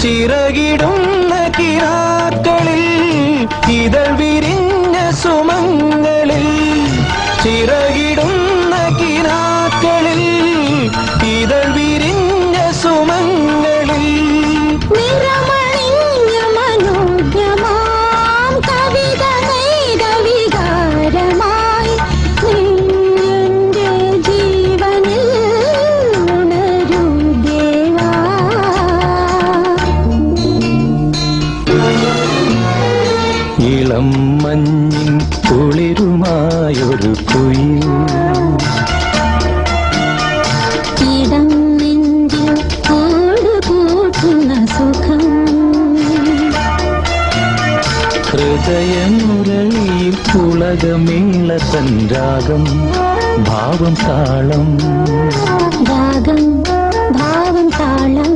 ചിറകിടുന്ന കിനാക്കളിൽ ഇതൾ വിരിഞ്ഞ സുമങ്ങളിൽ ചിറകിടുന്ന കിനാക്കളിൽ ഇതൾ വിരിഞ്ഞ സുമങ്ങളിൽ നിറമണിഞ്ഞ മനോജ്ഞമാം കവിത നെയ്ത വികാരമായി നിന്റെ ജീവനിൽ ഉണരൂ ദേവാ. ഇളം മഞ്ഞിൻ കുളിരുമായൊരു കുയിൽ ഇടം നെഞ്ചിൽ കൂടുകൂട്ടുന്ന സുഖം ഹൃദയമുരളിയിൽ പുളകമേളത്തൻ രാഗം ഭാവം താളം രാഗം ഭാവം താളം